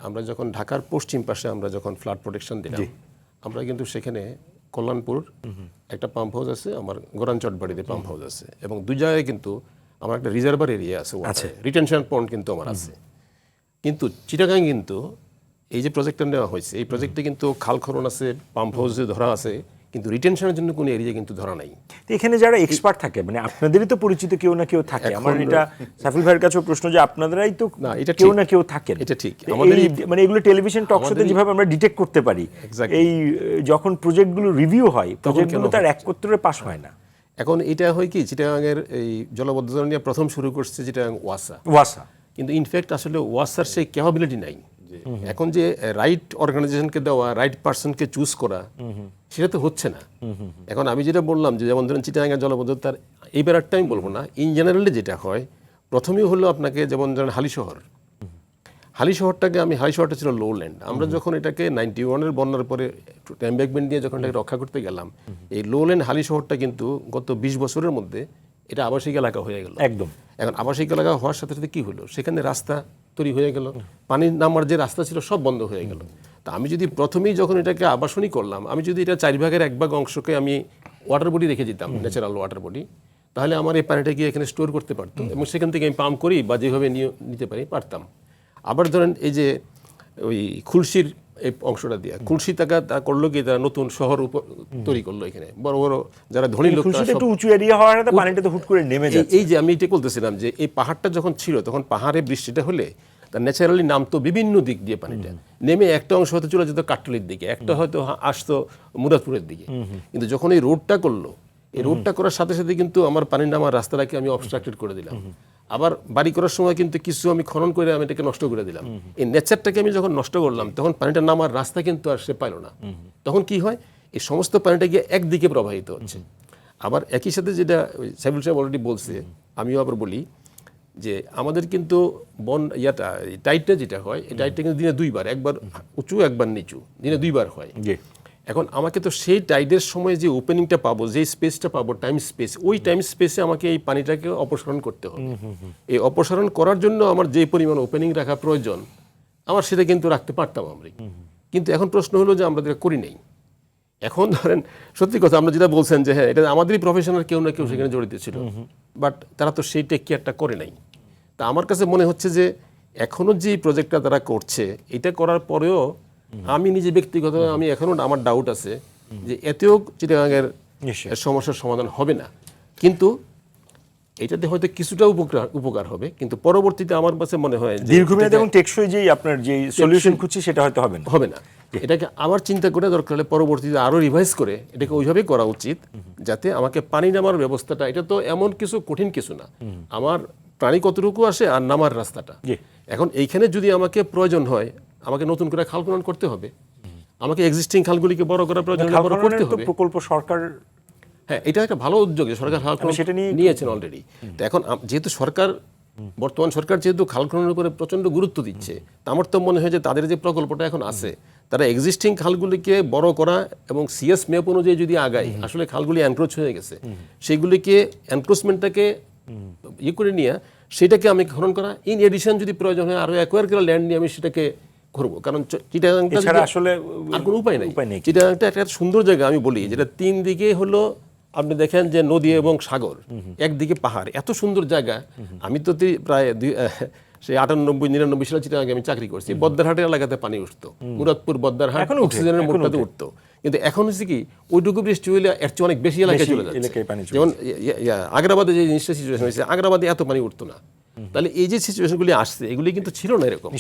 আমরা যখন ঢাকার পশ্চিম পাশে আমরা যখন ফ্লাড প্রোটেকশন দিলাম, আমরা কিন্তু সেখানে কল্যাণপুর একটা পাম্প হাউস আছে, আমার গোরানচট বাড়িতে পাম্প হাউস আছে, এবং দুই জায়গায় কিন্তু আমার একটা রিজার্ভার এরিয়া আছে, রিটেনশন পয়েন্ট কিন্তু আমার আছে। কিন্তু চিটাগাং কিন্তু এই যে প্রজেক্টটা নেওয়া হয়েছে, এই প্রজেক্টে কিন্তু খাল খনন আছে, পাম্প হাউসে ধরা আছে, কিন্তু রিটেনশনের জন্য কোনো এরিয়া কিন্তু ধরা নাই। এখানে যারা এক্সপার্ট থাকে, মানে আপনাদেরই তো পরিচিত কেউ না কেউ থাকে। আমার এটা সাইফুল ভাইয়ের কাছেও প্রশ্ন যে আপনাদেরই তো কেউ না কেউ থাকেন। এটা ঠিক, আমাদের মানে এগুলো টেলিভিশন টক শোতে যেভাবে আমরা ডিটেক্ট করতে পারি, এই যখন প্রজেক্টগুলো রিভিউ হয়, প্রজেক্টগুলো তার এক পত্রে পাস হয় না। এখন এটা হয় কি, চিটাগাংয়ের এই জলবদ্ধতা নিয়ে প্রথম শুরু করছে চিটাগাং ওয়াসা, কিন্তু ইনফ্যাক্ট আসলে ওয়াসার সেই ক্যাপাবিলিটি নাই। এখন যে রাইট অর্গানাইজেশনকে দেওয়া, রাইট পার্সনকে চুজ করা, সেটা তো হচ্ছে না। এখন আমি যেটা বললাম যে যেমন ধরেন চিটাগাংয়ের জলবদ্ধতার এইবার একটা আমি বলবো না, ইন জেনারেলি যেটা হয়, প্রথমেই হলো আপনাকে যেমন ধরেন হালিশহরটাকে হালিশহরটা ছিল লো ল্যান্ড। আমরা যখন এটাকে 91-এর বন্যার পরে এমব্যাঙ্কমেন্ট দিয়ে যখন এটাকে রক্ষা করতে গেলাম, এই লো ল্যান্ড হালিশহরটা কিন্তু গত 20 বছরের মধ্যে এটা আবাসিক এলাকা হয়ে গেল একদম। এখন আবাসিক এলাকা হওয়ার সাথে সাথে কি হলো, সেখানে রাস্তা তৈরি হয়ে গেল, পানির নামার যে রাস্তা ছিল সব বন্ধ হয়ে গেল। তা আমি যদি প্রথমেই যখন এটাকে আবাসনই করলাম, আমি যদি এটা 4 ভাগের 1 ভাগ অংশকে আমি ওয়াটার বডি রেখে দিতাম, ন্যাচারাল ওয়াটার বডি, তাহলে আমার এই পানিটা গিয়ে এখানে স্টোর করতে পারতো, এবং সেখান থেকে আমি পাম্প করি বা যেভাবে নিতে পারতাম। আবার ধরেন এই যে ওই খুলশির এই অংশটা দিয়ে, খুলশি টাকা তা করলো কি, তারা নতুন শহর তৈরি করলো, এখানে বড় বড় যারা ধনী লোক, একটু উঁচু এরিয়া হওয়ার কারণে পানিটা তো হুট করে নেমে যায়। এই যে আমি এটা বলতেছিলাম যে এই পাহাড়টা যখন ছিল, তখন পাহাড়ে বৃষ্টিটা হলে তার ন্যাচারালি নামতো বিভিন্ন দিক দিয়ে, পানিটা নেমে একটা অংশ হয়তো চলে যেত কাটলির দিকে, একটা হয়তো আসতো মুরাদপুরের দিকে। কিন্তু যখন এই রোডটা করলো, এই রোডটা করার সাথে সাথে কিন্তু আমার পানির নামার রাস্তাটাকে আমি অবস্ট্রাক্টেড করে দিলাম। আবার বাড়ি করার সময় কিন্তু কিছু আমি খনন করে আমি এটাকে নষ্ট করে দিলাম। এই নেচারটাকে আমি যখন নষ্ট করলাম, তখন পানিটা নামার রাস্তা কিন্তু আর সে পাইল না। তখন কি হয়, এই সমস্ত পানিটা গিয়ে একদিকে প্রবাহিত হচ্ছে। আবার একই সাথে যেটা সাইফুল সাহেব অলরেডি বলছে, আমিও আবার বলি যে আমাদের কিন্তু টাইটটা যেটা হয়, এই টাইটটা কিন্তু দিনে 2 বার, একবার উঁচু একবার নিচু, দিনে 2 বার হয়। এখন আমাকে তো সেই টাইডের সময় যে ওপেনিংটা পাবো, যে স্পেসটা পাবো, টাইম স্পেস, ওই টাইম স্পেসে আমাকে এই পানিটাকে অপসারণ করতে হবে। এই অপসারণ করার জন্য আমার যে পরিমাণ ওপেনিং রাখা প্রয়োজন, আমার সেটা কিন্তু রাখতে পারতাম আমরা। কিন্তু এখন প্রশ্ন হলো যে আমরা এটা করি নাই। এখন ধরেন সত্যি কথা, আমরা যেটা বলছেন যে হ্যাঁ, এটা আমাদেরই প্রফেশনাল কেউ না কেউ সেখানে জড়িত ছিল, বাট তারা তো সেই টেক কেয়ারটা করে নাই। তা আমার কাছে মনে হচ্ছে যে এখনো যে প্রজেক্টটা তারা করছে, এটা করার পরেও আমি নিজে ব্যক্তিগতভাবে আমি এখনো আমার ডাউট আছে যে এতেও চিটাগাংয়ের সমস্যার সমাধান হবে না। কিন্তু এটাতে হয়তো কিছুটা উপকার হবে, কিন্তু পরবর্তীতে আমার কাছে মনে হয় দীর্ঘমেয়াদী এবং টেকসই যে আপনার যে সলিউশন খুঁজছি সেটা হয়তো হবে না। এটাকে আবার চিন্তা করে দরকার হলে পরবর্তীতে আরো রিভাইজ করে এটাকে ওইভাবে করা উচিত, যাতে আমাকে পানি নামার ব্যবস্থাটা, এটা তো এমন কিছু কঠিন কিছু না, আমার পানি কতটুকু আসে আর নামার রাস্তাটা। এখন এইখানে যদি আমাকে প্রয়োজন হয়, আমাকে নতুন করে খাল খনন করতে হবে, আমাকে এক্সিস্টিং খালগুলিকে বড় করার প্রয়োজন বড় করতে হবে। প্রকল্প সরকার, হ্যাঁ, এটা একটা ভালো উদ্যোগ, সরকার খাল খনন সেটা নিয়েছেন অলরেডি। তো এখন যেহেতু বর্তমান সরকার যেহেতু খাল খননের উপরে প্রচন্ড গুরুত্ব দিচ্ছে, তা আমার তো মনে হয় যে তাদের যে প্রকল্পটা এখন আছে, তারা এক্সিস্টিং খালগুলিকে বড় করা এবং সিএস ম্যাপ অনুযায়ী যদি আগায়, আসলে খালগুলি এনক্রোচ হয়ে গেছে, সেগুলিকে এনক্রোচমেন্টটাকে করে নিয়ে সেটাকে আমি খনন করা, ইন এডিশন যদি প্রয়োজন হয় আরো অ্যাকোয়ার করা ল্যান্ড নিয়ে আমি সেটাকে করবো। কারণ চিটাগাংটা আসলে আর কোনো উপায় নেই। চিটাগাংটা একটা সুন্দর জায়গা, আমি বলি, যেটা 3 দিকে হলো, আপনি দেখেন যে নদী এবং সাগর, একদিকে পাহাড়, এত সুন্দর জায়গা। আমি তো প্রায় সেই 98-99 সালে চিটাগাংয়ে আমি চাকরি করছি। বদ্দারহাটের এলাকাতে পানি উঠতো, মুরাদপুর বদ্দারহাট অক্সিজেনের মোটটাতে উঠতো, কিন্তু এখন হচ্ছে কি, ওইটুকু বৃষ্টি হইলে এর চেয়ে অনেক বেশি এলাকায় চলে যাচ্ছে। যেমন আগ্রাবাদে যে জিনিসটা সিচুয়েশন হয়েছে, আগ্রাবাদে এত পানি উঠতো না। তাহলে এই যে সিচুয়েশনগুলি আসছে, এগুলি কিন্তু ছিল না এরকম।